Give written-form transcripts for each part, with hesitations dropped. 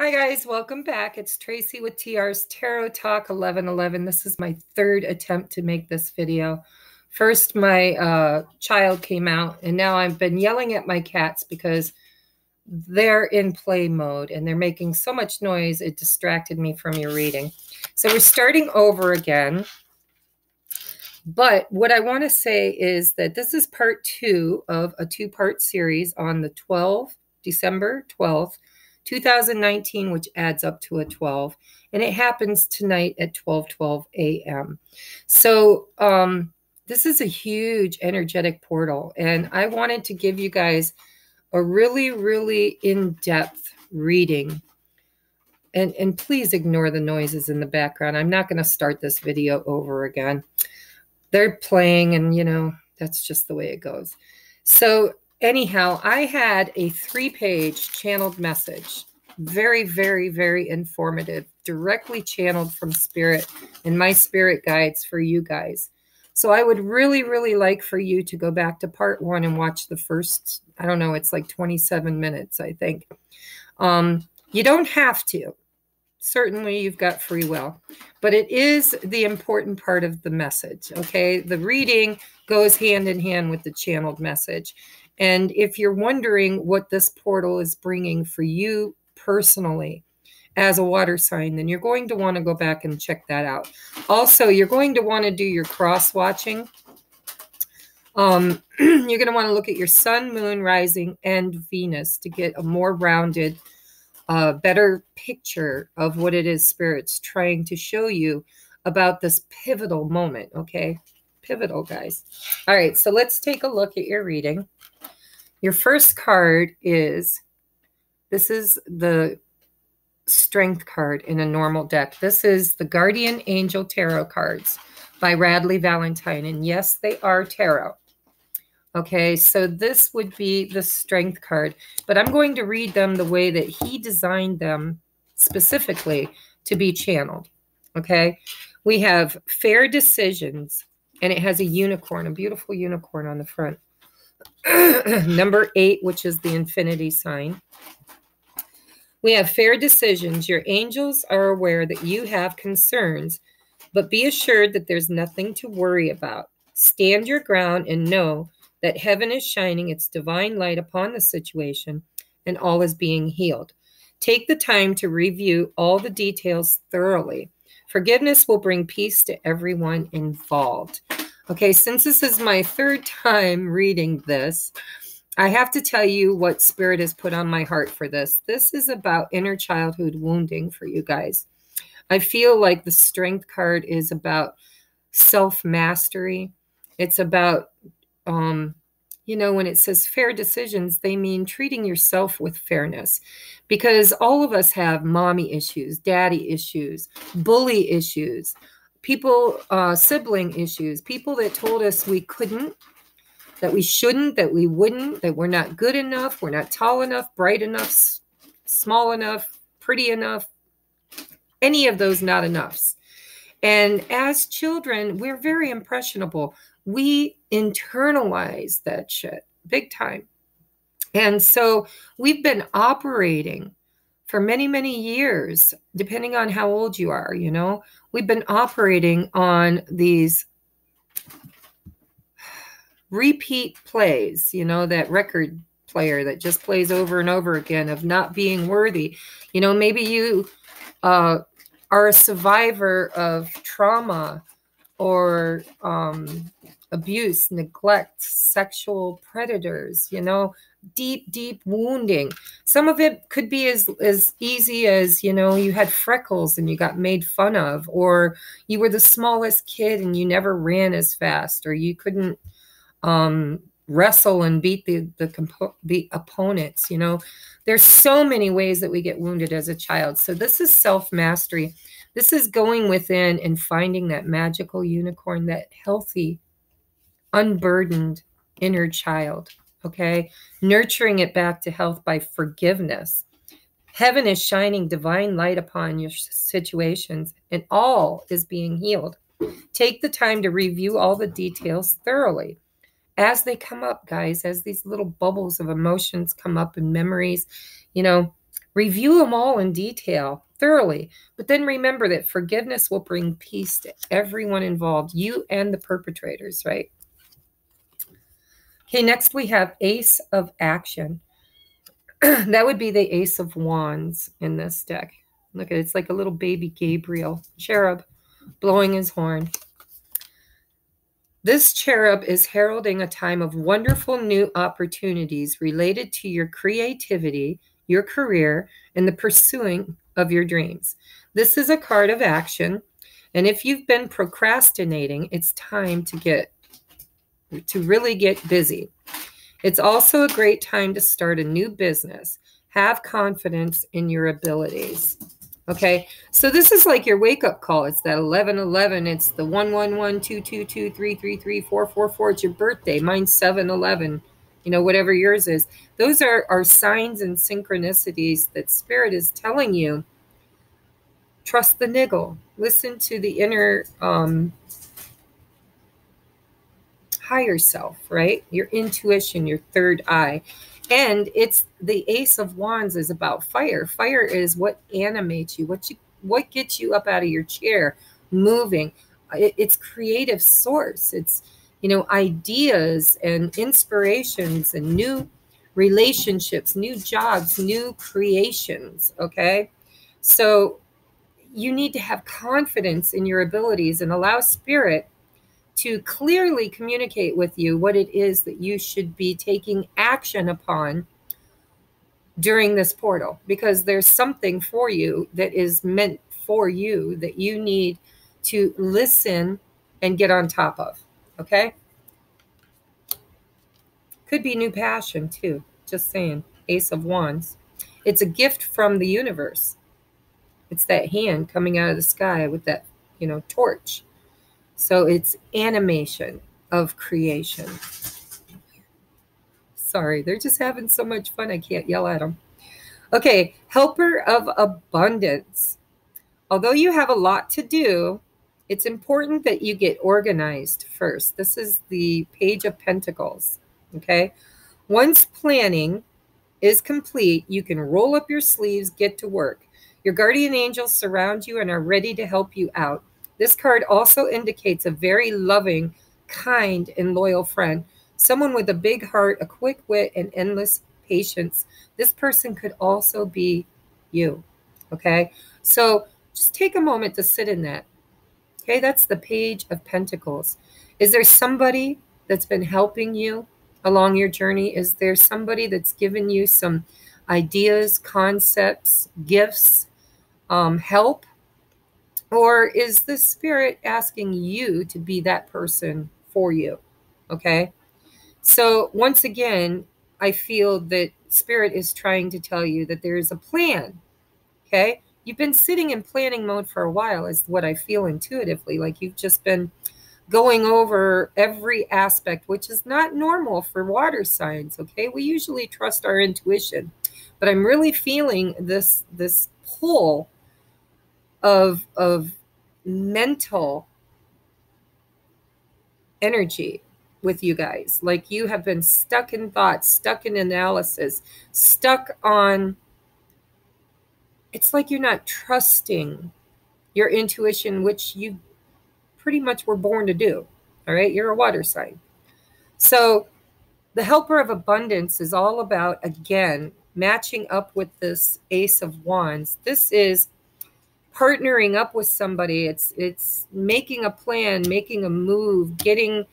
Hi guys, welcome back. It's Tracy with TR's Tarot Talk 1111. This is my third attempt to make this video. First, my child came out, and now I've been yelling at my cats because they're in play mode and they're making so much noise it distracted me from your reading. So we're starting over again. But what I want to say is that this is part 2 of a 2-part series on the December 12th, 2019, which adds up to a 12. And it happens tonight at 12:12 a.m. So this is a huge energetic portal. And I wanted to give you guys a really, really in-depth reading. And please ignore the noises in the background. I'm not going to start this video over again. They're playing, and that's just the way it goes. So anyhow, I had a 3-page channeled message, very, very, very informative, directly channeled from Spirit and my spirit guides for you guys. So I would really, really like for you to go back to part 1 and watch the first, I don't know, it's like 27 minutes, I think. You don't have to. Certainly, you've got free will, but it is the important part of the message, okay? The reading goes hand in hand with the channeled message. And if you're wondering what this portal is bringing for you personally as a water sign, then you're going to want to go back and check that out. Also, you're going to want to do your cross-watching. You're going to want to look at your sun, moon, rising, and Venus to get a more rounded better picture of what it is Spirit's trying to show you about this pivotal moment, okay? Pivotal, guys. All right, so let's take a look at your reading. Your first card is, this is the Strength card in a normal deck. This is the Guardian Angel Tarot cards by Radley Valentine, and yes, they are tarot. Okay, so this would be the Strength card, but I'm going to read them the way that he designed them specifically to be channeled. Okay, we have Fair Decisions, and it has a unicorn, a beautiful unicorn on the front. Number 8, which is the infinity sign. We have Fair Decisions. Your angels are aware that you have concerns, but be assured that there's nothing to worry about. Stand your ground and know that heaven is shining its divine light upon the situation and all is being healed. Take the time to review all the details thoroughly. Forgiveness will bring peace to everyone involved. Okay, since this is my 3rd time reading this, I have to tell you what Spirit has put on my heart for this. This is about inner childhood wounding for you guys. I feel like the Strength card is about self-mastery. It's about when it says fair decisions, they mean treating yourself with fairness, because all of us have mommy issues, daddy issues, bully issues, people, sibling issues, people that told us we couldn't, that we shouldn't, that we wouldn't, that we're not good enough, we're not tall enough, bright enough, small enough, pretty enough, any of those not enoughs. And as children, we're very impressionable. We internalize that shit big time. And so we've been operating for many, many years, depending on how old you are, we've been operating on these repeat plays, that record player that just plays over and over again of not being worthy. Maybe you are a survivor of trauma or abuse, neglect, sexual predators, deep, deep wounding. Some of it could be as easy as, you had freckles and you got made fun of, or you were the smallest kid and you never ran as fast, or you couldn't wrestle and beat the opponents. There's so many ways that we get wounded as a child. So this is self-mastery. This is going within and finding that magical unicorn, that healthy, unburdened inner child, okay? Nurturing it back to health by forgiveness. Heaven is shining divine light upon your situations, and all is being healed. Take the time to review all the details thoroughly as they come up, guys, as these little bubbles of emotions come up and memories. Review them all in detail, thoroughly. But then remember that forgiveness will bring peace to everyone involved, you and the perpetrators, right? Okay, next we have Ace of Action. That would be the Ace of Wands in this deck. Look at it, it's like a little baby Gabriel, cherub, blowing his horn. This cherub is heralding a time of wonderful new opportunities related to your creativity, your career, and the pursuing of your dreams. This is a card of action, and if you've been procrastinating, it's time to really get busy. It's also a great time to start a new business. Have confidence in your abilities. Okay, so this is like your wake-up call. It's that 1111. It's the 111, 222, 333, 444. It's your birthday. Mine's 711. You know, whatever yours is. Those are signs and synchronicities that Spirit is telling you. Trust the niggle. Listen to the inner higher self, right? Your intuition, your third eye. And it's the Ace of Wands is about fire. Fire is what animates you, what gets you up out of your chair, moving. It's creative source. It's, you know, ideas and inspirations and new relationships, new jobs, new creations, okay? So you need to have confidence in your abilities and allow Spirit to clearly communicate with you what it is that you should be taking action upon during this portal, because there's something for you that is meant for you that you need to listen and get on top of, okay? Could be new passion too, just saying. Ace of Wands. It's a gift from the universe. It's that hand coming out of the sky with that, you know, torch. So it's animation of creation. Sorry, they're just having so much fun. I can't yell at them. Okay, Helper of Abundance. Although you have a lot to do, it's important that you get organized first. This is the Page of Pentacles. Okay. Once planning is complete, you can roll up your sleeves, get to work. Your guardian angels surround you and are ready to help you out. This card also indicates a very loving, kind, and loyal friend. Someone with a big heart, a quick wit, and endless patience. This person could also be you. Okay? So just take a moment to sit in that. Okay? That's the Page of Pentacles. Is there somebody that's been helping you along your journey? Is there somebody that's given you some ideas, concepts, gifts, help? Or is the Spirit asking you to be that person for you? Okay. So once again, I feel that Spirit is trying to tell you that there is a plan. Okay. You've been sitting in planning mode for a while, is what I feel intuitively. Like you've just been going over every aspect, which is not normal for water signs. Okay. We usually trust our intuition, but I'm really feeling this pull of mental energy with you guys. Like you have been stuck in thought, stuck in analysis, stuck on, it's like you're not trusting your intuition, which you pretty much were born to do. All right. You're a water sign. So the Helper of Abundance is all about, again, matching up with this Ace of Wands. This is partnering up with somebody. It's making a plan, making a move, getting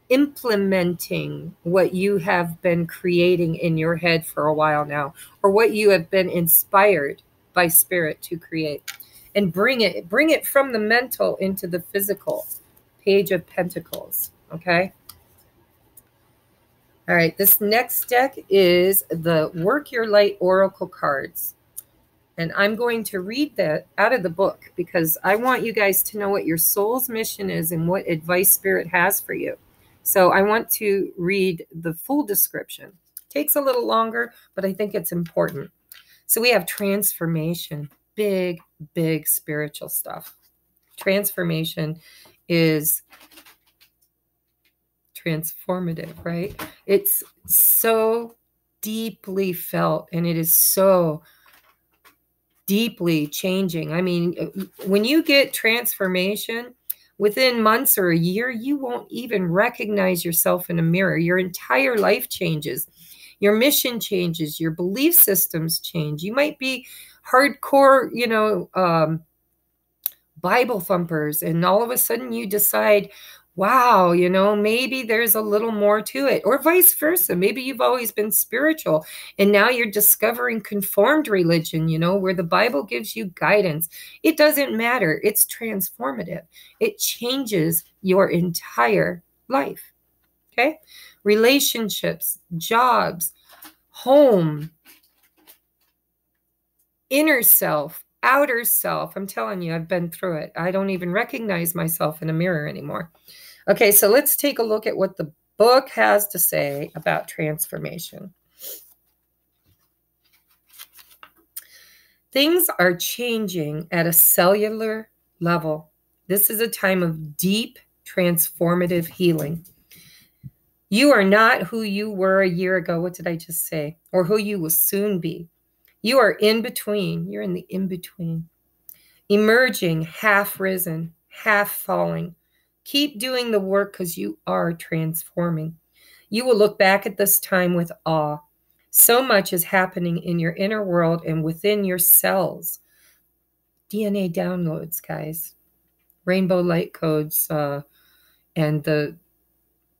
implementing what you have been creating in your head for a while now, or what you have been inspired by Spirit to create, and bring it from the mental into the physical. Page of Pentacles. Okay. All right. This next deck is the Work Your Light Oracle cards. And I'm going to read that out of the book because I want you guys to know what your soul's mission is and what advice Spirit has for you. So I want to read the full description. Takes a little longer, but I think it's important. So we have transformation, big, big spiritual stuff. Transformation is transformative, right? It's so deeply felt, and it is so deeply changing. I mean, when you get transformation within months or a year, you won't even recognize yourself in a mirror. Your entire life changes. Your mission changes. Your belief systems change. You might be hardcore, Bible thumpers, and all of a sudden you decide, wow, maybe there's a little more to it, or vice versa. Maybe you've always been spiritual and now you're discovering conformed religion, where the Bible gives you guidance. It doesn't matter. It's transformative. It changes your entire life. Okay. Relationships, jobs, home, inner self, outer self. I'm telling you, I've been through it. I don't even recognize myself in a mirror anymore. Okay, so let's take a look at what the book has to say about transformation. Things are changing at a cellular level. This is a time of deep transformative healing. You are not who you were a year ago. What did I just say? Or who you will soon be. You are in between. You're in the in-between. Emerging, half risen, half falling. Keep doing the work because you are transforming. You will look back at this time with awe. So much is happening in your inner world and within your cells. DNA downloads, guys. Rainbow light codes.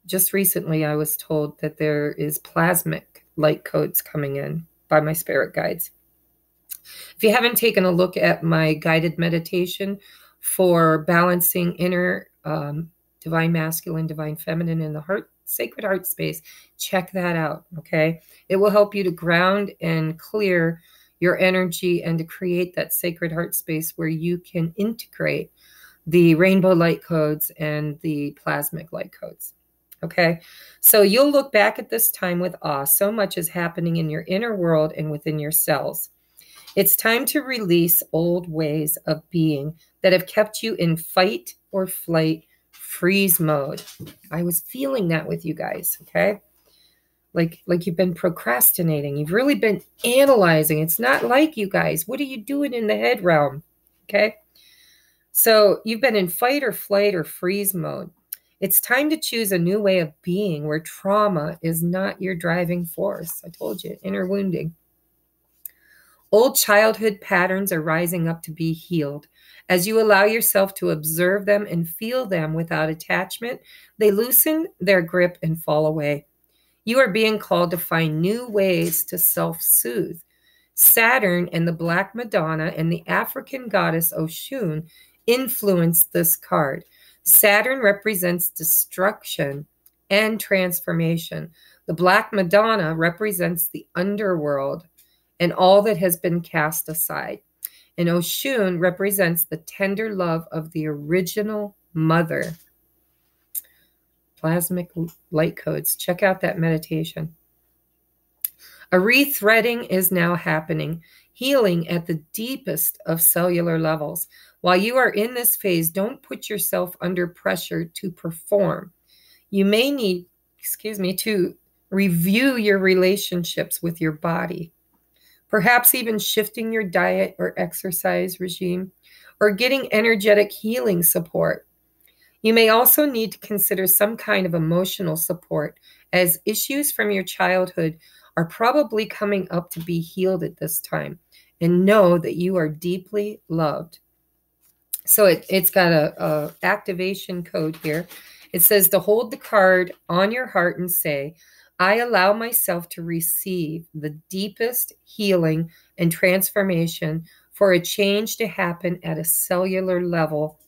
Just recently I was told that there is plasmic light codes coming in by my spirit guides. If you haven't taken a look at my guided meditation for balancing inner divine masculine, divine feminine in the heart, sacred heart space, check that out, okay? It will help you to ground and clear your energy and to create that sacred heart space where you can integrate the rainbow light codes and the plasmic light codes. Okay, so you'll look back at this time with awe. So much is happening in your inner world and within your cells. It's time to release old ways of being that have kept you in fight or flight, freeze mode. I was feeling that with you guys, okay? Like you've been procrastinating. You've really been analyzing. It's not like you guys. What are you doing in the head realm? Okay? So you've been in fight or flight or freeze mode. It's time to choose a new way of being where trauma is not your driving force. I told you, inner wounding. Old childhood patterns are rising up to be healed. As you allow yourself to observe them and feel them without attachment, they loosen their grip and fall away. You are being called to find new ways to self-soothe. Saturn and the Black Madonna and the African goddess Oshun influence this card. Saturn represents destruction and transformation. The Black Madonna represents the underworld and all that has been cast aside. And Oshun represents the tender love of the original mother. Plasmic light codes. Check out that meditation. A rethreading is now happening, healing at the deepest of cellular levels. While you are in this phase, don't put yourself under pressure to perform. You may need, to review your relationships with your body. Perhaps even shifting your diet or exercise regime, or getting energetic healing support. You may also need to consider some kind of emotional support, as issues from your childhood are probably coming up to be healed at this time. And know that you are deeply loved. So it's got a activation code here. It says to hold the card on your heart and say, I allow myself to receive the deepest healing and transformation for a change to happen at a cellular level.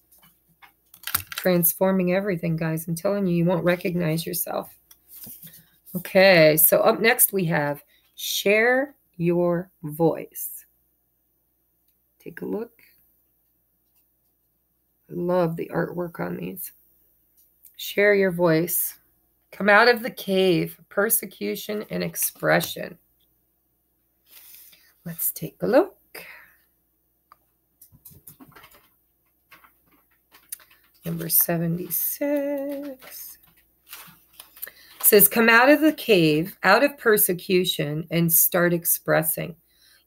Transforming everything, guys. I'm telling you, you won't recognize yourself. Okay, so up next we have share your voice. Take a look. I love the artwork on these. Share your voice. Come out of the cave, persecution and expression. Let's take a look. Number 76. says, come out of the cave, out of persecution, and start expressing.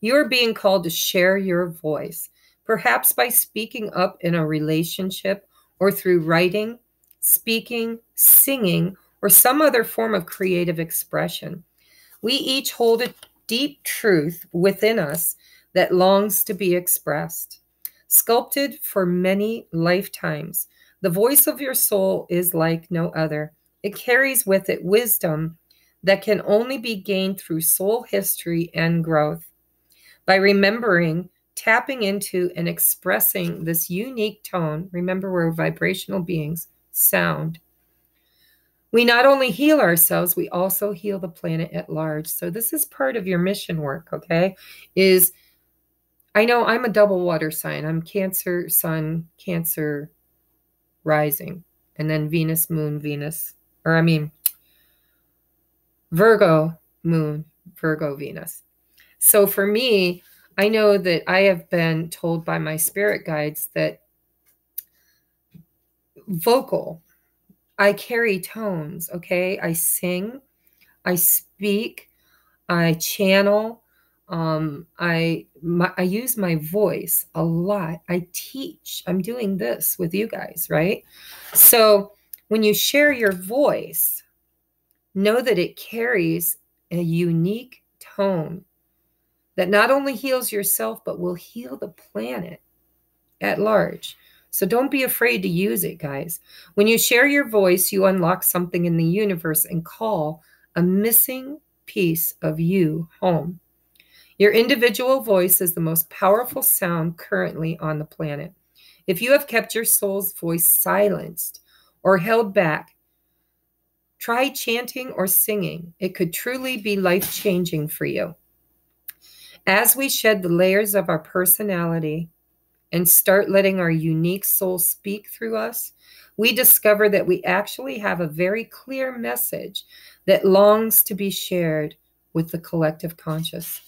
You are being called to share your voice, perhaps by speaking up in a relationship or through writing, speaking, singing, or some other form of creative expression. We each hold a deep truth within us that longs to be expressed. Sculpted for many lifetimes, the voice of your soul is like no other. It carries with it wisdom that can only be gained through soul history and growth. By remembering, tapping into, and expressing this unique tone, remember we're vibrational beings, sound, we not only heal ourselves, we also heal the planet at large. So this is part of your mission work, okay? I know I'm a double water sign. I'm Cancer, Sun, Cancer, rising, and then Venus, Moon, Venus, or I mean, Virgo, Moon, Virgo, Venus. So for me, I know that I have been told by my spirit guides that vocal, I carry tones, okay? I sing, I speak, I channel, I use my voice a lot. I teach. I'm doing this with you guys, right? So when you share your voice, know that it carries a unique tone that not only heals yourself, but will heal the planet at large. So don't be afraid to use it, guys. When you share your voice, you unlock something in the universe and call a missing piece of you home. Your individual voice is the most powerful sound currently on the planet. If you have kept your soul's voice silenced or held back, try chanting or singing. It could truly be life-changing for you. As we shed the layers of our personality and start letting our unique soul speak through us, we discover that we actually have a very clear message that longs to be shared with the collective conscious.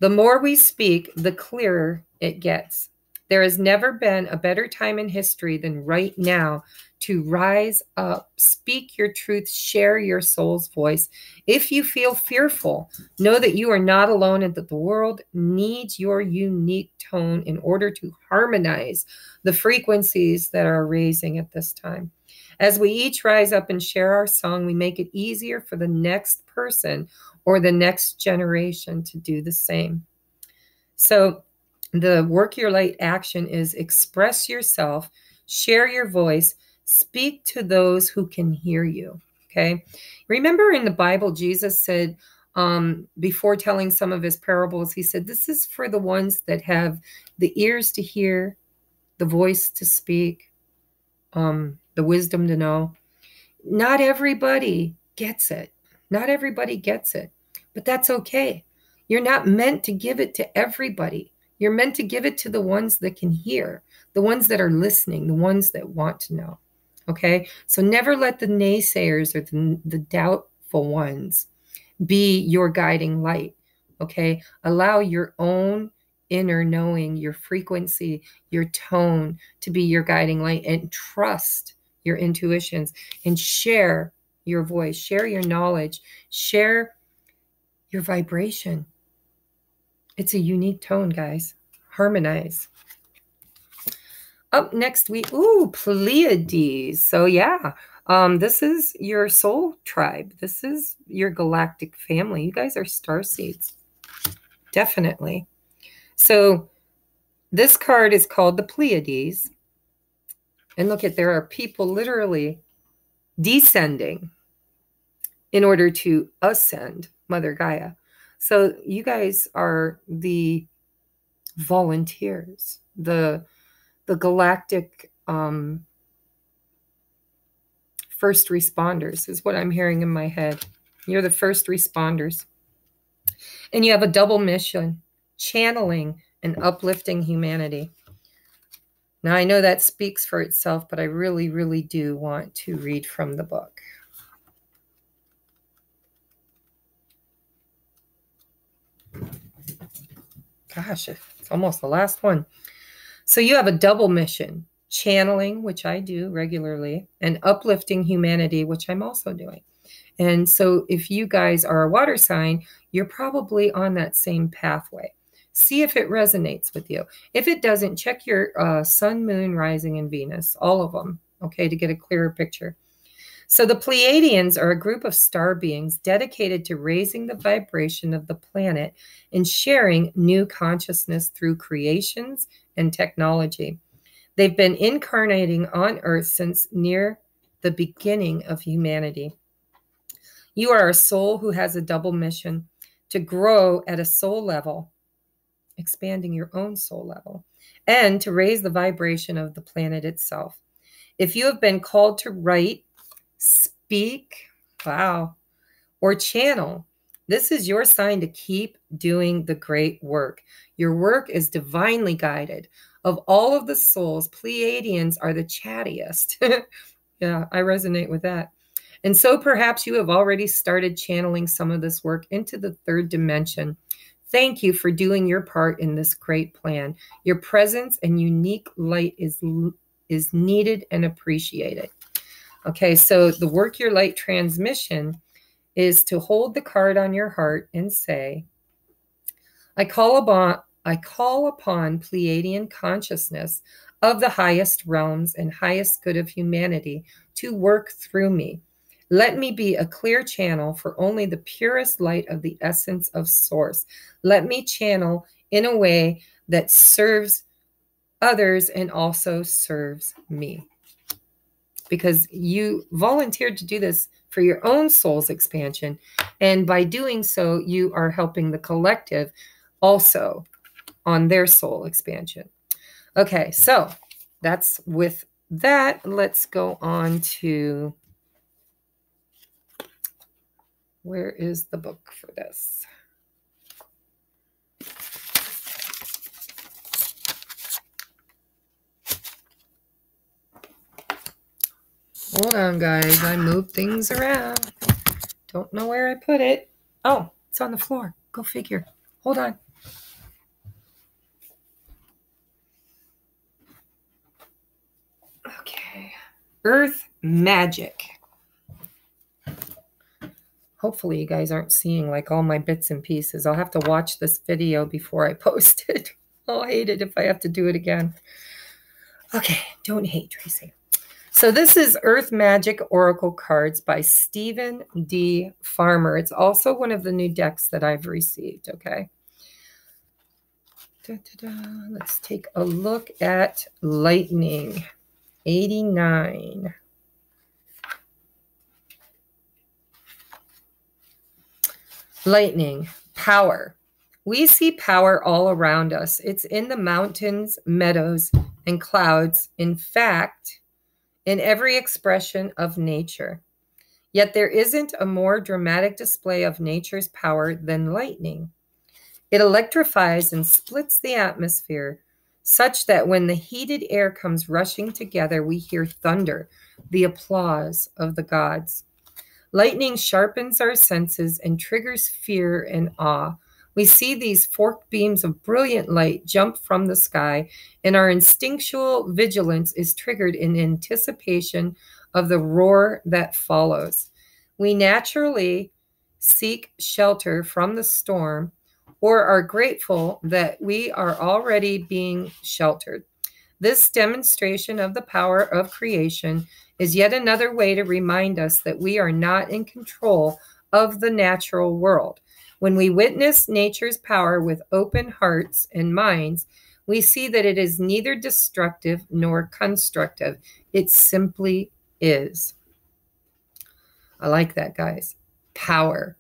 The more we speak, the clearer it gets. There has never been a better time in history than right now to rise up, speak your truth, share your soul's voice. If you feel fearful, know that you are not alone and that the world needs your unique tone in order to harmonize the frequencies that are raising at this time. As we each rise up and share our song, we make it easier for the next person or the next generation to do the same. So the work your light action is express yourself, share your voice, speak to those who can hear you, okay? Remember in the Bible, Jesus said, before telling some of his parables, he said, this is for the ones that have the ears to hear, the voice to speak, the wisdom to know. Not everybody gets it. Not everybody gets it, but that's okay. You're not meant to give it to everybody. You're meant to give it to the ones that can hear, the ones that are listening, the ones that want to know. Okay? So never let the naysayers or the doubtful ones be your guiding light. Okay? Allow your own inner knowing, your frequency, your tone to be your guiding light, and trust your intuitions and share your voice, share your knowledge, share your vibration. It's a unique tone, guys. Harmonize. Up next, Pleiades. So yeah, this is your soul tribe. This is your galactic family. You guys are starseeds. Definitely. So this card is called the Pleiades. And look there are people literally descending in order to ascend Mother Gaia. So you guys are the volunteers, the galactic first responders is what I'm hearing in my head. You're the first responders. And you have a double mission, channeling and uplifting humanity. Now, I know that speaks for itself, but I really, really do want to read from the book. Gosh, it's almost the last one. So you have a double mission, channeling, which I do regularly, and uplifting humanity, which I'm also doing. And so if you guys are a water sign, you're probably on that same pathway. See if it resonates with you. If it doesn't, check your sun, moon, rising, and Venus, all of them, okay, to get a clearer picture. So the Pleiadians are a group of star beings dedicated to raising the vibration of the planet and sharing new consciousness through creations and technology. They've been incarnating on Earth since near the beginning of humanity. You are a soul who has a double mission: to grow at a soul level, expanding your own soul level, and to raise the vibration of the planet itself. If you have been called to write, speak, wow, or channel, this is your sign to keep doing the great work. Your work is divinely guided. Of all of the souls, Pleiadians are the chattiest. Yeah, I resonate with that. And so perhaps you have already started channeling some of this work into the third dimension. Thank you for doing your part in this great plan. Your presence and unique light is needed and appreciated. Okay, so the Work Your Light transmission is to hold the card on your heart and say, I call upon Pleiadian consciousness of the highest realms and highest good of humanity to work through me. Let me be a clear channel for only the purest light of the essence of Source. Let me channel in a way that serves others and also serves me. Because you volunteered to do this for your own soul's expansion. And by doing so, you are helping the collective also on their soul expansion. Okay, so that's with that. Let's go on to, where is the book for this? Hold on, guys. I moved things around. Don't know where I put it. Oh, it's on the floor. Go figure. Hold on. Okay. Earth Magic. Hopefully you guys aren't seeing like all my bits and pieces. I'll have to watch this video before I post it. I'll hate it if I have to do it again. Okay, don't hate, Tracy. So this is Earth Magic Oracle Cards by Stephen D. Farmer. It's also one of the new decks that I've received, okay? Let's take a look at Lightning 89. Lightning, power. We see power all around us. It's in the mountains, meadows, and clouds. In fact, in every expression of nature. Yet there isn't a more dramatic display of nature's power than lightning. It electrifies and splits the atmosphere, such that when the heated air comes rushing together, we hear thunder, the applause of the gods. Lightning sharpens our senses and triggers fear and awe. We see these forked beams of brilliant light jump from the sky, and our instinctual vigilance is triggered in anticipation of the roar that follows. We naturally seek shelter from the storm or are grateful that we are already being sheltered. This demonstration of the power of creation is yet another way to remind us that we are not in control of the natural world. When we witness nature's power with open hearts and minds, we see that it is neither destructive nor constructive. It simply is. I like that, guys. Power.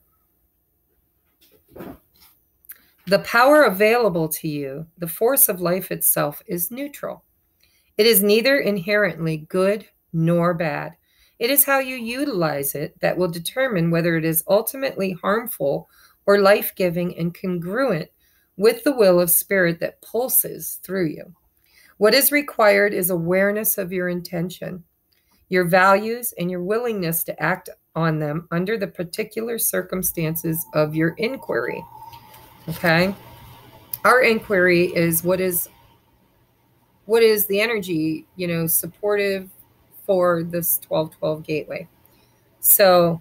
The power available to you, the force of life itself, is neutral. It is neither inherently good nor bad. It is how you utilize it that will determine whether it is ultimately harmful or life-giving and congruent with the will of spirit that pulses through you. What is required is awareness of your intention, your values, and your willingness to act on them under the particular circumstances of your inquiry. Okay? Our inquiry is what is what is the energy, supportive for this 1212 gateway. So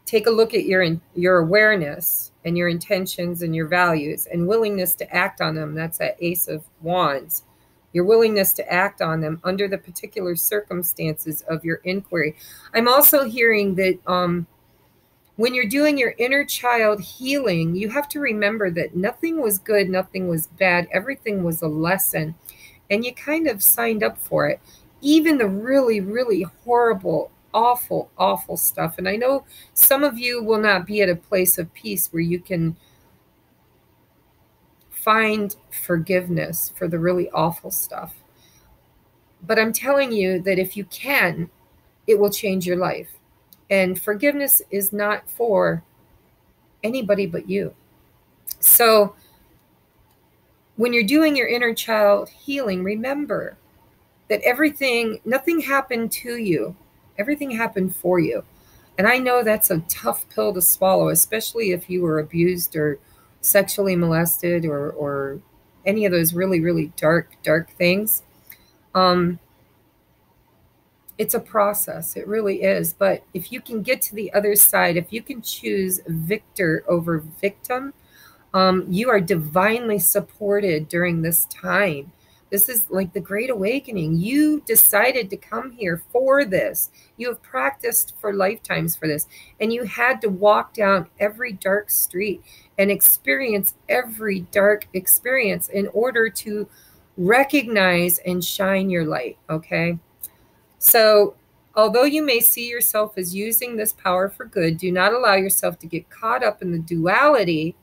take a look at your awareness and your intentions and your values and willingness to act on them. That's that Ace of Wands. Your willingness to act on them under the particular circumstances of your inquiry. I'm also hearing that when you're doing your inner child healing, you have to remember that nothing was good, nothing was bad, everything was a lesson, and you kind of signed up for it. Even the really, really horrible, awful, awful stuff. And I know some of you will not be at a place of peace where you can find forgiveness for the really awful stuff. But I'm telling you that if you can, it will change your life. And forgiveness is not for anybody but you. So when you're doing your inner child healing, remember that nothing happened to you. Everything happened for you. And I know that's a tough pill to swallow, especially if you were abused or sexually molested or any of those really, really dark, dark things. It's a process. It really is. But if you can get to the other side, if you can choose victor over victim, you are divinely supported during this time. This is like the Great Awakening. You decided to come here for this. You have practiced for lifetimes for this. And you had to walk down every dark street and experience every dark experience in order to recognize and shine your light, okay? So, although you may see yourself as using this power for good, do not allow yourself to get caught up in the duality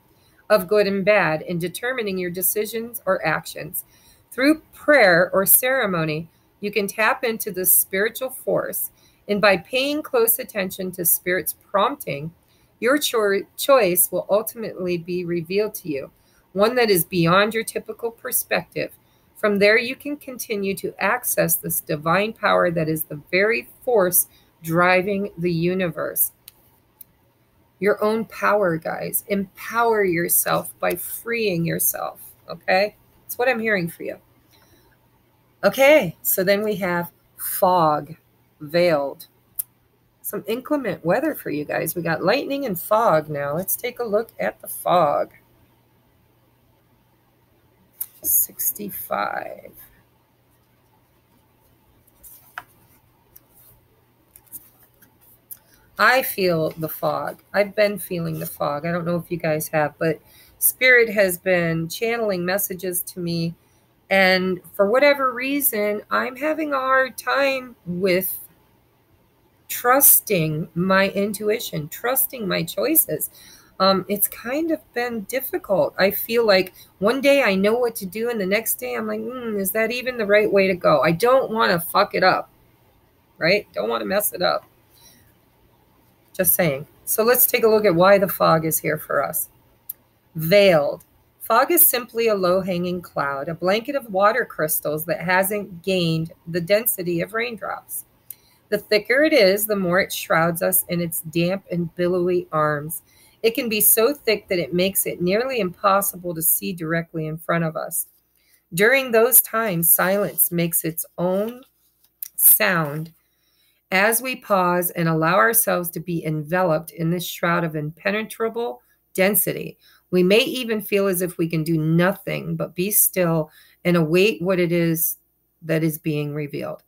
of good and bad in determining your decisions or actions. Through prayer or ceremony, you can tap into this spiritual force, and by paying close attention to Spirit's prompting, your choice will ultimately be revealed to you, one that is beyond your typical perspective. From there, you can continue to access this divine power that is the very force driving the universe. Your own power, guys. Empower yourself by freeing yourself, okay? That's what I'm hearing for you. Okay, so then we have fog, veiled. Some inclement weather for you guys. We got lightning and fog now. Let's take a look at the fog. 65. I feel the fog. I've been feeling the fog. I don't know if you guys have, but Spirit has been channeling messages to me. And for whatever reason, I'm having a hard time with trusting my intuition, trusting my choices. It's kind of been difficult. I feel like one day I know what to do, and the next day I'm like, is that even the right way to go? I don't want to fuck it up, right? Don't want to mess it up. Just saying. So let's take a look at why the fog is here for us. Veiled. Fog is simply a low-hanging cloud, a blanket of water crystals that hasn't gained the density of raindrops. The thicker it is, the more it shrouds us in its damp and billowy arms. It can be so thick that it makes it nearly impossible to see directly in front of us. During those times, silence makes its own sound as we pause and allow ourselves to be enveloped in this shroud of impenetrable density. We may even feel as if we can do nothing but be still and await what it is that is being revealed.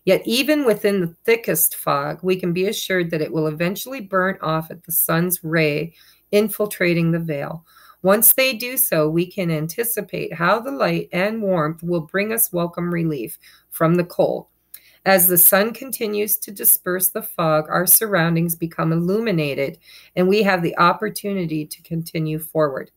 Yet even within the thickest fog, we can be assured that it will eventually burn off at the sun's ray infiltrating the veil. Once they do so, we can anticipate how the light and warmth will bring us welcome relief from the cold. As the sun continues to disperse the fog, our surroundings become illuminated, and we have the opportunity to continue forward.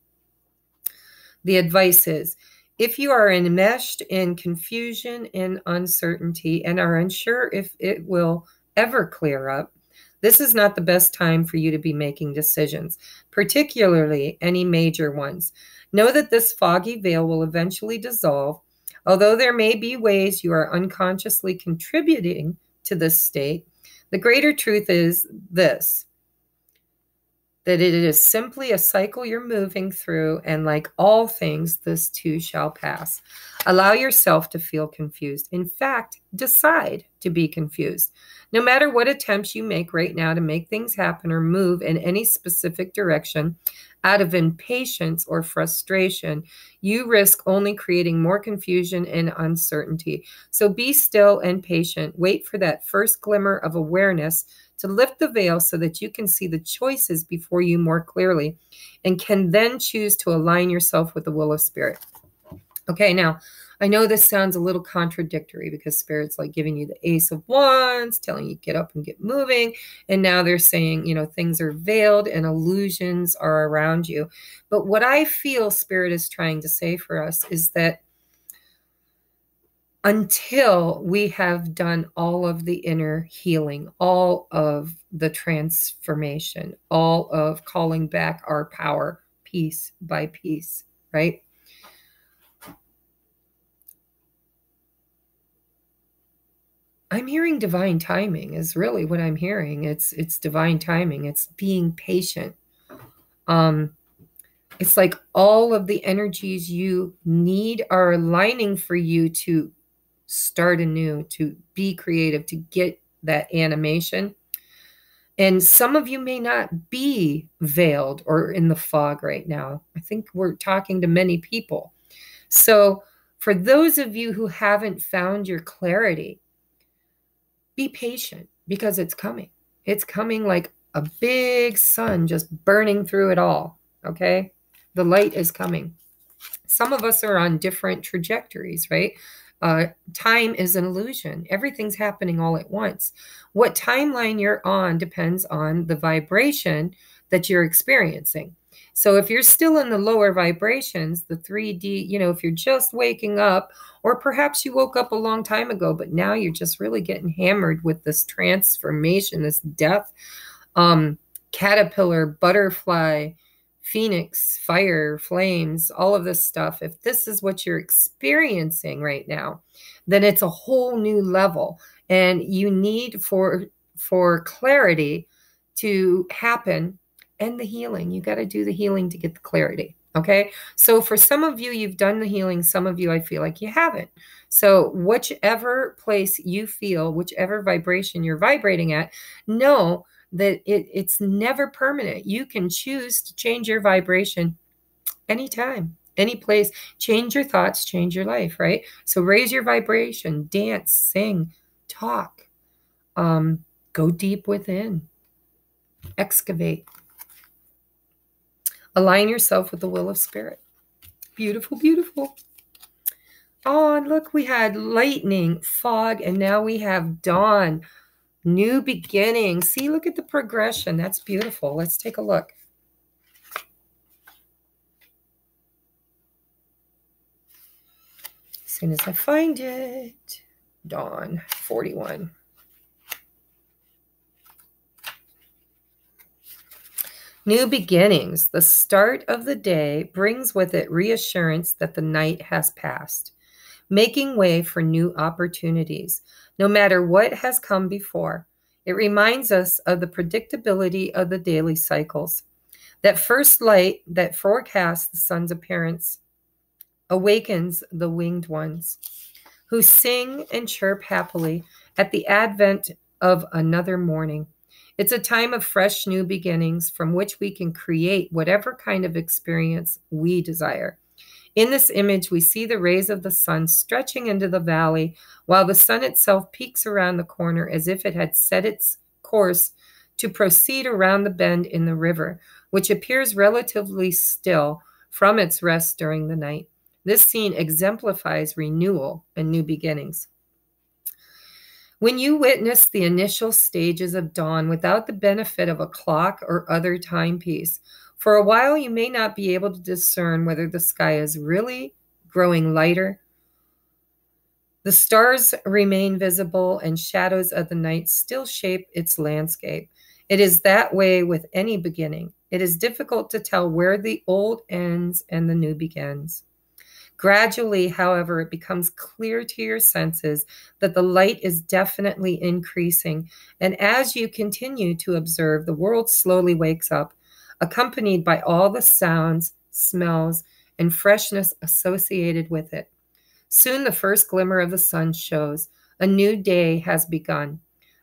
The advice is, if you are enmeshed in confusion and uncertainty and are unsure if it will ever clear up, this is not the best time for you to be making decisions, particularly any major ones. Know that this foggy veil will eventually dissolve. Although there may be ways you are unconsciously contributing to this state, the greater truth is this. that it is simply a cycle you're moving through, and like all things, this too shall pass. Allow yourself to feel confused. In fact, decide to be confused. No matter what attempts you make right now to make things happen or move in any specific direction, out of impatience or frustration, you risk only creating more confusion and uncertainty. So be still and patient. Wait for that first glimmer of awareness to lift the veil so that you can see the choices before you more clearly and can then choose to align yourself with the will of Spirit. Okay, now, I know this sounds a little contradictory because Spirit's like giving you the Ace of Wands, telling you get up and get moving. And now they're saying, things are veiled and illusions are around you. But what I feel Spirit is trying to say for us is that until we have done all of the inner healing, all of the transformation, all of calling back our power piece by piece, right? I'm hearing divine timing is really what I'm hearing. It's divine timing. It's being patient. It's like all of the energies you need are aligning for you to start anew, to be creative, to get that animation. And some of you may not be veiled or in the fog right now. I think we're talking to many people. So for those of you who haven't found your clarity, be patient because it's coming. It's coming like a big sun just burning through it all, okay? The light is coming. Some of us are on different trajectories, right? Time is an illusion. Everything's happening all at once. What timeline you're on depends on the vibration that you're experiencing. So if you're still in the lower vibrations, the 3D, if you're just waking up, or perhaps you woke up a long time ago, but now you're just really getting hammered with this transformation, this death, caterpillar, butterfly, phoenix, fire, flames, all of this stuff. If this is what you're experiencing right now, then it's a whole new level. And you need for clarity to happen and the healing. You got to do the healing to get the clarity. Okay. So for some of you, you've done the healing. Some of you, I feel like you haven't. So whichever place you feel, whichever vibration you're vibrating at, know that it's never permanent. You can choose to change your vibration anytime, any place. Change your thoughts, change your life, right? So raise your vibration, dance, sing, talk, go deep within, excavate. Align yourself with the will of Spirit. Beautiful, beautiful. Oh, and look, we had lightning, fog, and now we have dawn. New beginning. See, look at the progression. That's beautiful. Let's take a look. As soon as I find it. Dawn 41. New beginnings. The start of the day brings with it reassurance that the night has passed, making way for new opportunities, no matter what has come before. It reminds us of the predictability of the daily cycles. That first light that forecasts the sun's appearance awakens the winged ones, who sing and chirp happily at the advent of another morning. It's a time of fresh new beginnings from which we can create whatever kind of experience we desire. In this image, we see the rays of the sun stretching into the valley, while the sun itself peeks around the corner as if it had set its course to proceed around the bend in the river, which appears relatively still from its rest during the night. This scene exemplifies renewal and new beginnings. When you witness the initial stages of dawn without the benefit of a clock or other timepiece, for a while you may not be able to discern whether the sky is really growing lighter. The stars remain visible and shadows of the night still shape its landscape. It is that way with any beginning. It is difficult to tell where the old ends and the new begins. Gradually, however, it becomes clear to your senses that the light is definitely increasing. And as you continue to observe, the world slowly wakes up. accompanied by all the sounds, smells, and freshness associated with it. Soon the first glimmer of the sun shows. A new day has begun.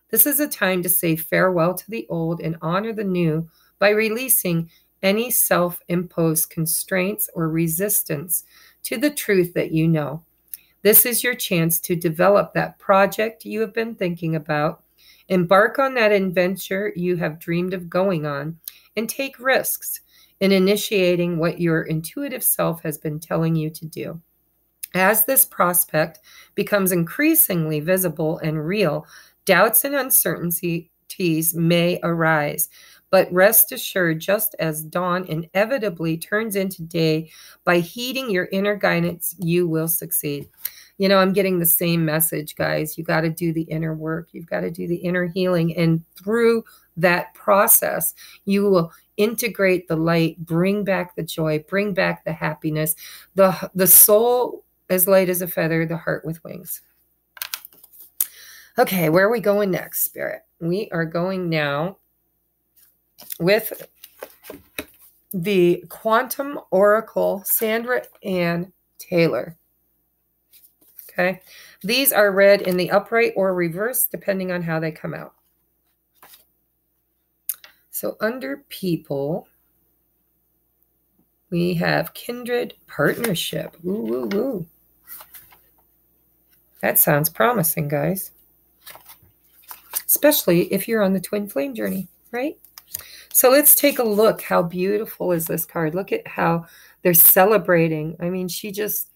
This is a time to say farewell to the old and honor the new by releasing any self-imposed constraints or resistance to the truth that you know. This is your chance to develop that project you have been thinking about, embark on that adventure you have dreamed of going on, and take risks in initiating what your intuitive self has been telling you to do. As this prospect becomes increasingly visible and real, doubts and uncertainties may arise. But rest assured, just as dawn inevitably turns into day, by heeding your inner guidance, you will succeed. You know, I'm getting the same message, guys. You got to do the inner work. You've got to do the inner healing. And through that process, you will integrate the light, bring back the joy, bring back the happiness, the soul as light as a feather, the heart with wings. Okay, where are we going next, Spirit? We are going now with the Quantum Oracle, Sandra Ann Taylor. Okay, these are read in the upright or reverse, depending on how they come out. So under people, we have kindred partnership. Ooh, ooh, ooh. That sounds promising, guys. Especially if you're on the twin flame journey, right? So let's take a look. How beautiful is this card? Look at how they're celebrating. I mean, she just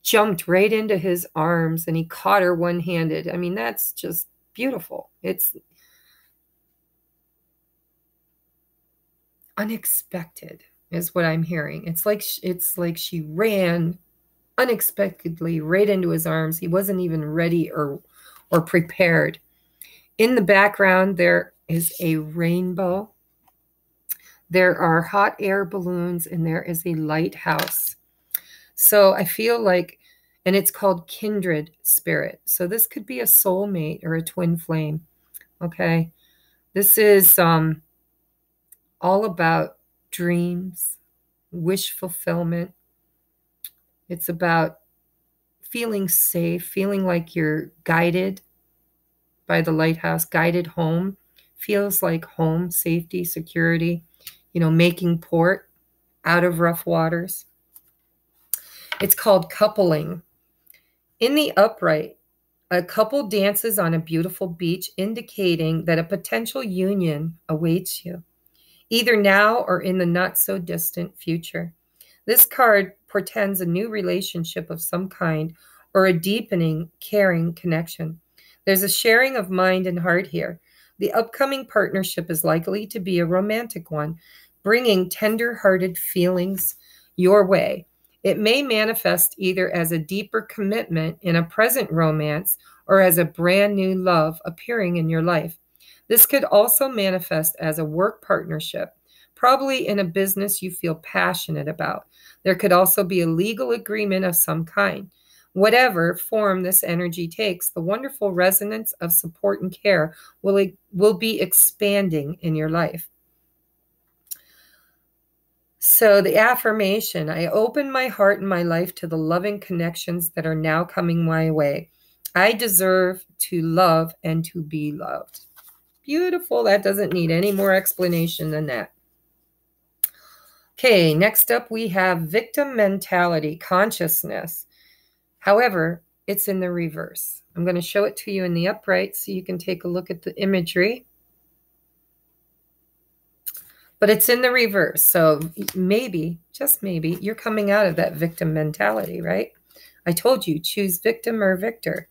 jumped right into his arms and he caught her one-handed. I mean, that's just beautiful. It's unexpected is what I'm hearing. It's like she ran unexpectedly right into his arms. He wasn't even ready or prepared. In the background, there is a rainbow. There are hot air balloons, and there is a lighthouse. So I feel like, and it's called kindred spirit. So this could be a soulmate or a twin flame. Okay. This is all about dreams, wish fulfillment. It's about feeling safe, feeling like you're guided by the lighthouse, guided home. Feels like home, safety, security, you know, making port out of rough waters. It's called coupling. In the upright, a couple dances on a beautiful beach, indicating that a potential union awaits you, either now or in the not so distant future. This card portends a new relationship of some kind or a deepening, caring connection. There's a sharing of mind and heart here. The upcoming partnership is likely to be a romantic one, bringing tender-hearted feelings your way. It may manifest either as a deeper commitment in a present romance or as a brand new love appearing in your life. This could also manifest as a work partnership, probably in a business you feel passionate about. There could also be a legal agreement of some kind. Whatever form this energy takes, the wonderful resonance of support and care will be expanding in your life. So the affirmation, I open my heart and my life to the loving connections that are now coming my way. I deserve to love and to be loved. Beautiful. That doesn't need any more explanation than that. Okay, next up we have victim mentality, consciousness. However, it's in the reverse. I'm going to show it to you in the upright so you can take a look at the imagery. But it's in the reverse. So maybe, just maybe, you're coming out of that victim mentality, right? I told you, choose victim or victor.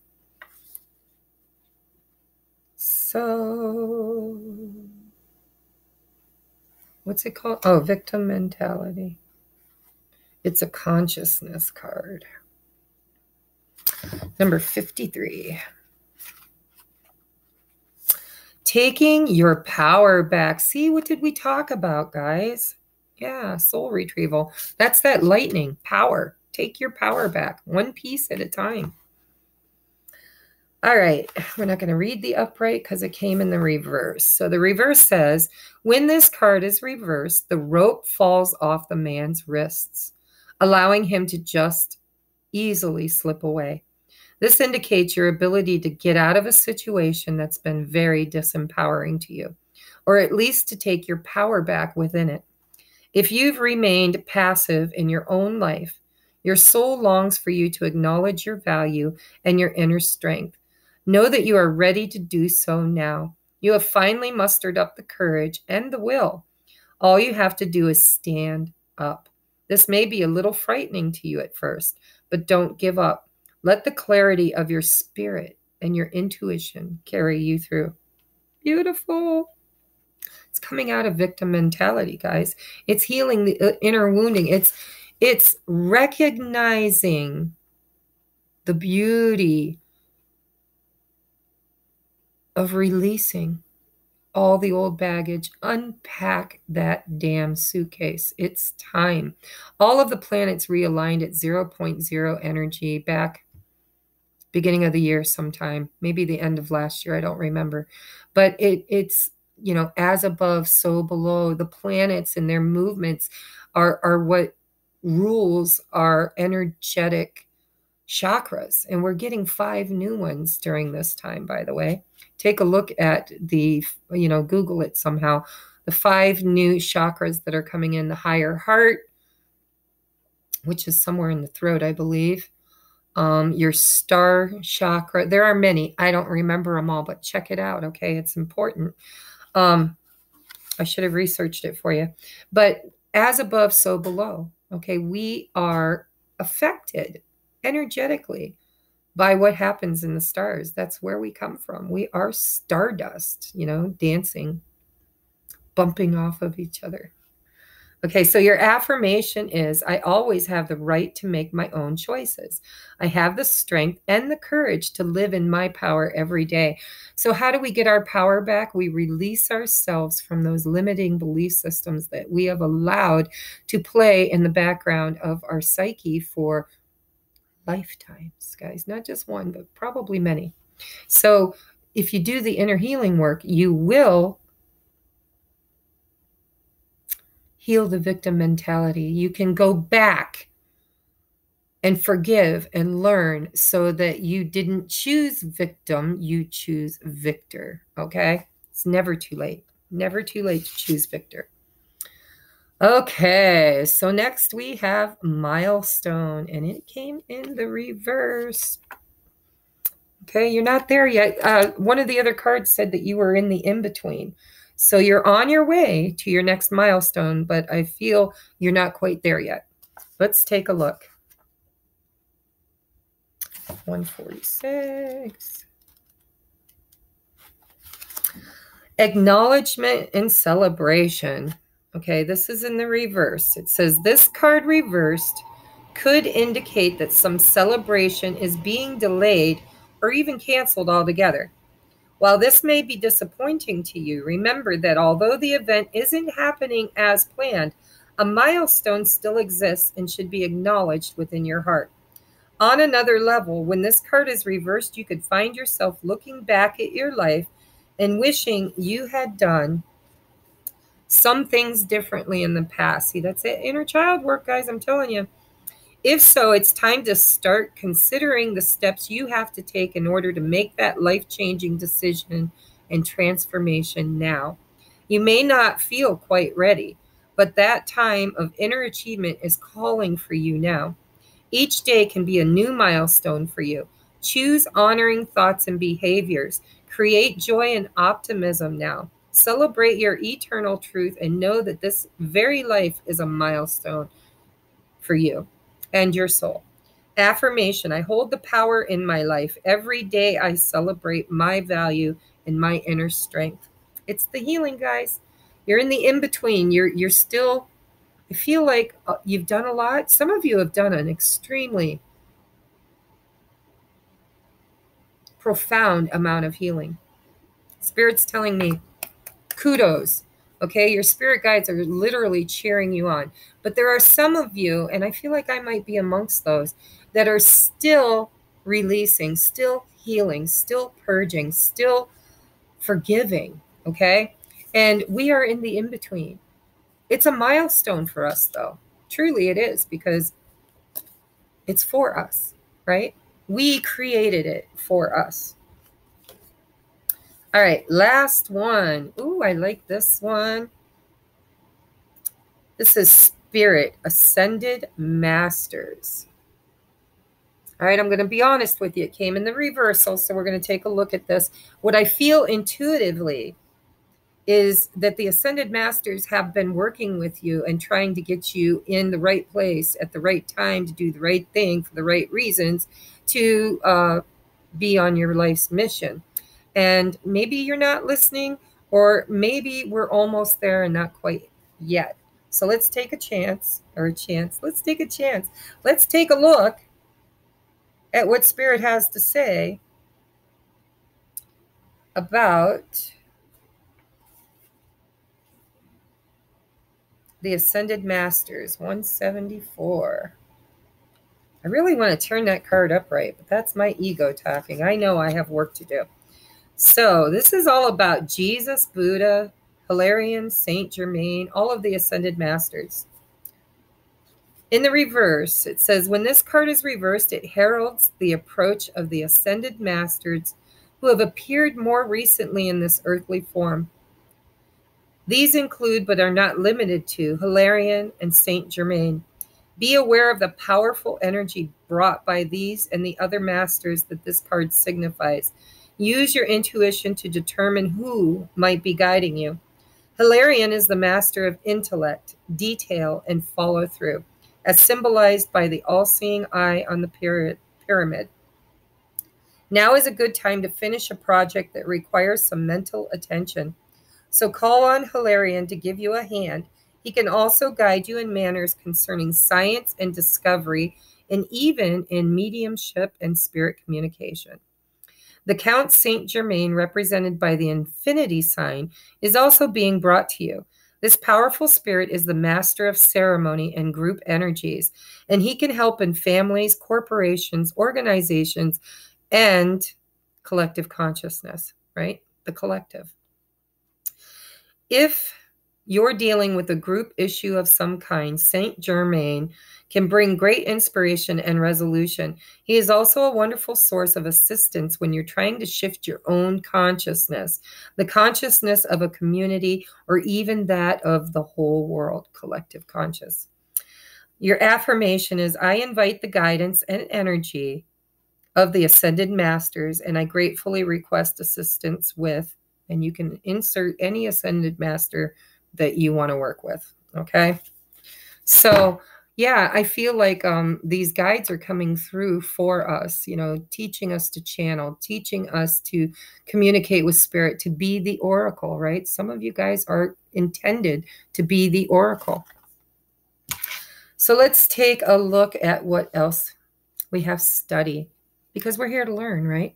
So, what's it called? Oh, victim mentality. It's a consciousness card. Number 53. Taking your power back. See, what did we talk about, guys? Yeah, soul retrieval. That's that lightning power. Take your power back, one piece at a time. All right, we're not going to read the upright because it came in the reverse. So the reverse says, when this card is reversed, the rope falls off the man's wrists, allowing him to just easily slip away. This indicates your ability to get out of a situation that's been very disempowering to you, or at least to take your power back within it. If you've remained passive in your own life, your soul longs for you to acknowledge your value and your inner strength. Know that you are ready to do so now. You have finally mustered up the courage and the will. All you have to do is stand up. This may be a little frightening to you at first, but don't give up. Let the clarity of your spirit and your intuition carry you through. Beautiful. It's coming out of victim mentality, guys. It's healing the inner wounding. It's recognizing the beauty of releasing all the old baggage. Unpack that damn suitcase. It's time. All of the planets realigned at 0.0 energy back beginning of the year sometime, maybe the end of last year. I don't remember. But it's, you know, as above, so below. The planets and their movements are what rules our energetic chakras. And we're getting 5 new ones during this time, by the way. Take a look at the, you know, Google it somehow. The 5 new chakras that are coming in: the higher heart, which is somewhere in the throat, I believe. Your star chakra. There are many. I don't remember them all, but check it out. Okay. It's important. I should have researched it for you, but as above, so below. Okay. We are affected energetically by what happens in the stars. That's where we come from. We are stardust, you know, dancing, bumping off of each other. Okay, so your affirmation is, I always have the right to make my own choices. I have the strength and the courage to live in my power every day. So how do we get our power back? We release ourselves from those limiting belief systems that we have allowed to play in the background of our psyche for lifetimes, guys. Not just one, but probably many. So if you do the inner healing work, you will heal the victim mentality. You can go back and forgive and learn so that you didn't choose victim, you choose victor. Okay? It's never too late. Never too late to choose victor. Okay, so next we have milestone, and it came in the reverse. Okay, you're not there yet. One of the other cards said that you were in the in-between. So you're on your way to your next milestone, but I feel you're not quite there yet. Let's take a look. 146. Acknowledgement and celebration. Okay, this is in the reverse. It says this card reversed could indicate that some celebration is being delayed or even canceled altogether. While this may be disappointing to you, remember that although the event isn't happening as planned, a milestone still exists and should be acknowledged within your heart. On another level, when this card is reversed, you could find yourself looking back at your life and wishing you had done some things differently in the past. See, that's it. Inner child work, guys, I'm telling you. If so, it's time to start considering the steps you have to take in order to make that life-changing decision and transformation now. You may not feel quite ready, but that time of inner achievement is calling for you now. Each day can be a new milestone for you. Choose honoring thoughts and behaviors. Create joy and optimism now. Celebrate your eternal truth and know that this very life is a milestone for you and your soul. Affirmation: I hold the power in my life. Every day I celebrate my value and my inner strength. It's the healing, guys. You're in the in-between. You're still, I feel like you've done a lot. Some of you have done an extremely profound amount of healing. Spirit's telling me, kudos. Okay, your spirit guides are literally cheering you on. But there are some of you, and I feel like I might be amongst those, that are still releasing, still healing, still purging, still forgiving, okay? And we are in the in-between. It's a milestone for us, though. Truly it is, because it's for us, right? We created it for us. All right, last one. Ooh, I like this one. This is Spirit Ascended Masters. All right, I'm going to be honest with you. It came in the reversal, so we're going to take a look at this. What I feel intuitively is that the Ascended Masters have been working with you and trying to get you in the right place at the right time to do the right thing for the right reasons to be on your life's mission. And maybe you're not listening, or maybe we're almost there and not quite yet. So let's take a chance, Let's take a chance. Let's take a look at what Spirit has to say about the Ascended Masters, 174. I really want to turn that card upright, but that's my ego talking. I know I have work to do. So this is all about Jesus, Buddha, Hilarion, Saint Germain, all of the Ascended Masters. In the reverse, it says, when this card is reversed, it heralds the approach of the Ascended Masters who have appeared more recently in this earthly form. These include, but are not limited to, Hilarion and Saint Germain. Be aware of the powerful energy brought by these and the other masters that this card signifies. Use your intuition to determine who might be guiding you. Hilarion is the master of intellect, detail, and follow-through, as symbolized by the all-seeing eye on the pyramid. Now is a good time to finish a project that requires some mental attention. So call on Hilarion to give you a hand. He can also guide you in manners concerning science and discovery, and even in mediumship and spirit communication. The Count Saint Germain, represented by the infinity sign, is also being brought to you. This powerful spirit is the master of ceremony and group energies, and he can help in families, corporations, organizations, and collective consciousness, right? The collective. If you're dealing with a group issue of some kind, Saint Germain can bring great inspiration and resolution. He is also a wonderful source of assistance when you're trying to shift your own consciousness, the consciousness of a community, or even that of the whole world, collective conscious. Your affirmation is, I invite the guidance and energy of the Ascended Masters, and I gratefully request assistance with, and you can insert any Ascended Master that you want to work with, okay? So, yeah, I feel like these guides are coming through for us, you know, teaching us to channel, teaching us to communicate with spirit, to be the oracle, right? Some of you guys are intended to be the oracle. So let's take a look at what else we have study, because we're here to learn, right?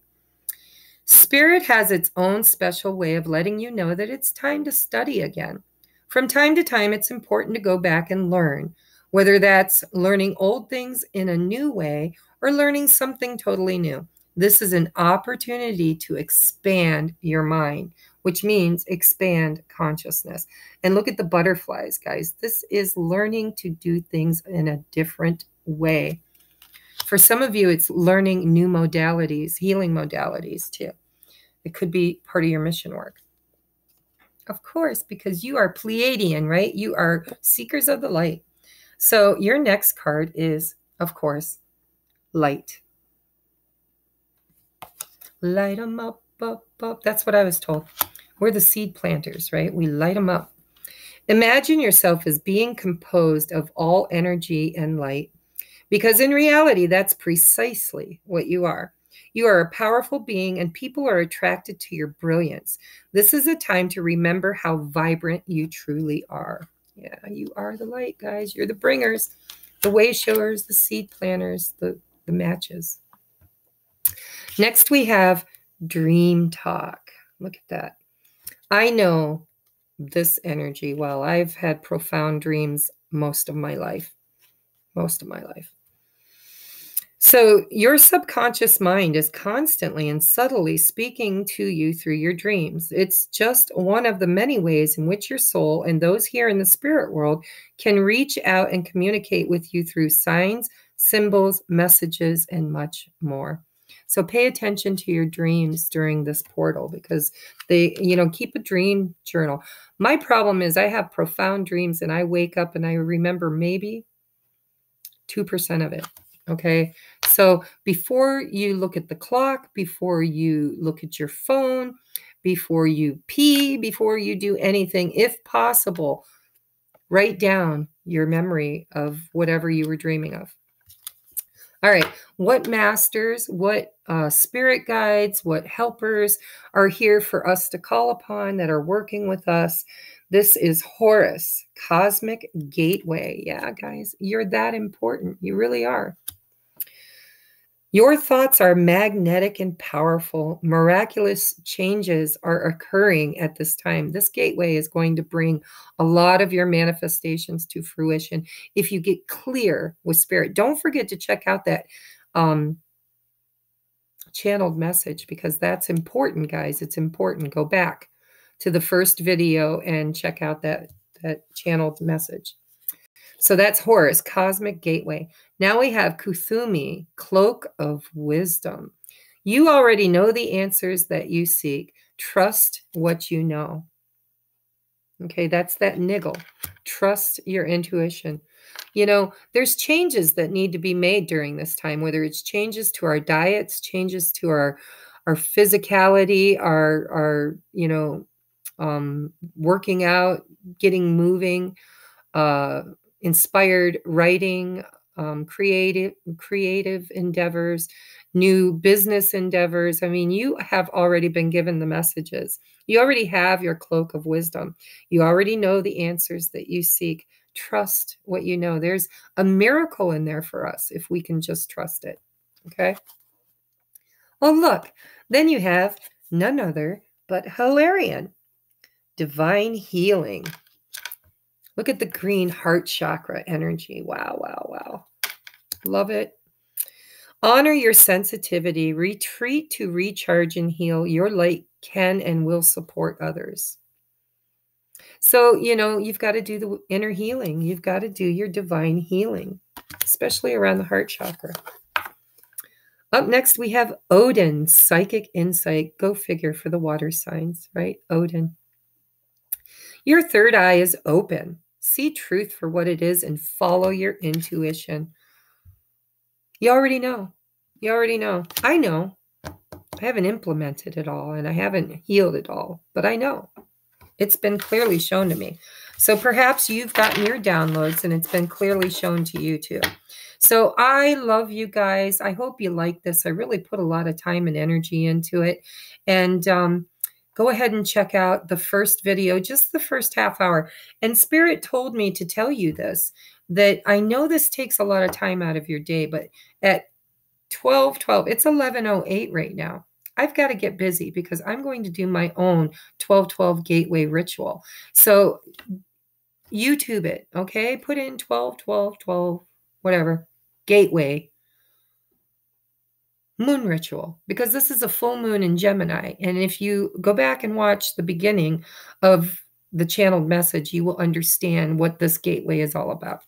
Spirit has its own special way of letting you know that it's time to study again. From time to time, it's important to go back and learn, whether that's learning old things in a new way or learning something totally new. This is an opportunity to expand your mind, which means expand consciousness. And look at the butterflies, guys. This is learning to do things in a different way. For some of you, it's learning new modalities, healing modalities too. It could be part of your mission work. Of course, because you are Pleiadian, right? You are seekers of the light. So your next card is, of course, light. Light them up, up, up. That's what I was told. We're the seed planters, right? We light them up. Imagine yourself as being composed of all energy and light, because in reality, that's precisely what you are. You are a powerful being, and people are attracted to your brilliance. This is a time to remember how vibrant you truly are. Yeah, you are the light, guys. You're the bringers, the way showers, the seed planters, the matches. Next, we have dream talk. Look at that. I know this energy well. I've had profound dreams most of my life. Most of my life. So your subconscious mind is constantly and subtly speaking to you through your dreams. It's just one of the many ways in which your soul and those here in the spirit world can reach out and communicate with you through signs, symbols, messages, and much more. So pay attention to your dreams during this portal, because they, keep a dream journal. My problem is I have profound dreams and I wake up and I remember maybe 2% of it. Okay. So before you look at the clock, before you look at your phone, before you pee, before you do anything, if possible, write down your memory of whatever you were dreaming of. All right. What masters, what spirit guides, what helpers are here for us to call upon that are working with us? This is Horus, Cosmic Gateway. Yeah, guys, you're that important. You really are. Your thoughts are magnetic and powerful. Miraculous changes are occurring at this time. This gateway is going to bring a lot of your manifestations to fruition if you get clear with spirit. Don't forget to check out that channeled message, because that's important, guys. It's important. Go back to the first video and check out that channeled message. So that's Horus, Cosmic Gateway. Now we have Kuthumi, Cloak of Wisdom. You already know the answers that you seek. Trust what you know. Okay, that's that niggle. Trust your intuition. There's changes that need to be made during this time, whether it's changes to our diets, changes to our physicality, our working out, getting moving, inspired writing, creative endeavors, new business endeavors. I mean, you have already been given the messages. You already have your cloak of wisdom. You already know the answers that you seek. Trust what you know. There's a miracle in there for us if we can just trust it. Okay. Oh, look, then you have none other but Hilarion, divine healing. Look at the green heart chakra energy. Wow, wow, wow. Love it. Honor your sensitivity. Retreat to recharge and heal. Your light can and will support others. So, you've got to do the inner healing. You've got to do your divine healing, especially around the heart chakra. Up next, we have Odin, psychic insight. Go figure for the water signs, right? Odin. Your third eye is open. See truth for what it is and follow your intuition. You already know. You already know. I know. I haven't implemented it all and I haven't healed it all, but I know. It's been clearly shown to me. So perhaps you've gotten your downloads and it's been clearly shown to you too. So I love you guys. I hope you like this. I really put a lot of time and energy into it. And go ahead and check out the first video, just the first half hour. And Spirit told me to tell you this, that I know this takes a lot of time out of your day, but at 12:12, it's 11:08 right now. I've got to get busy because I'm going to do my own 12:12 gateway ritual. So YouTube it, okay? Put in 12:12:12, whatever, gateway moon ritual, because this is a full moon in Gemini. And if you go back and watch the beginning of the channeled message, you will understand what this gateway is all about.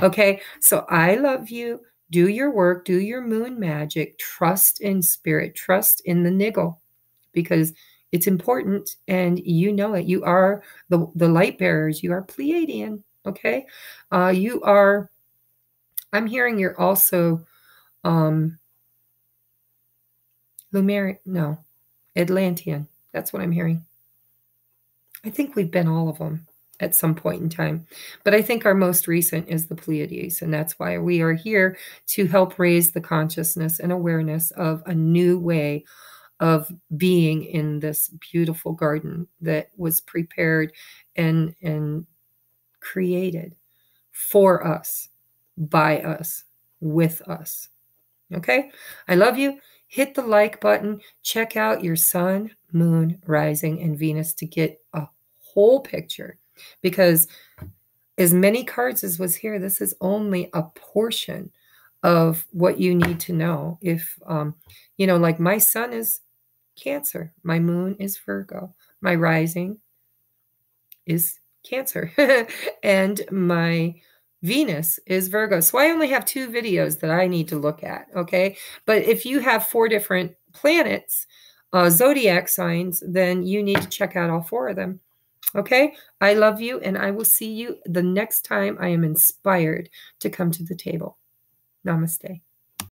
Okay, so I love you. Do your work, do your moon magic, trust in spirit, trust in the niggle, because it's important and you know it. You are the light bearers. You are Pleiadian, okay? You are, I'm hearing you're also Lumerian, no, Atlantean. That's what I'm hearing. I think we've been all of them at some point in time. But I think our most recent is the Pleiades, and that's why we are here to help raise the consciousness and awareness of a new way of being in this beautiful garden that was prepared and created for us, by us, with us. Okay? I love you. Hit the like button. Check out your sun, moon, rising, and Venus to get a whole picture, because as many cards as was here, this is only a portion of what you need to know. If, like my sun is Cancer, my moon is Virgo, my rising is Cancer, and my Venus is Virgo. So I only have 2 videos that I need to look at, okay? But if you have 4 different planets, zodiac signs, then you need to check out all 4 of them, okay? I love you, and I will see you the next time I am inspired to come to the table. Namaste.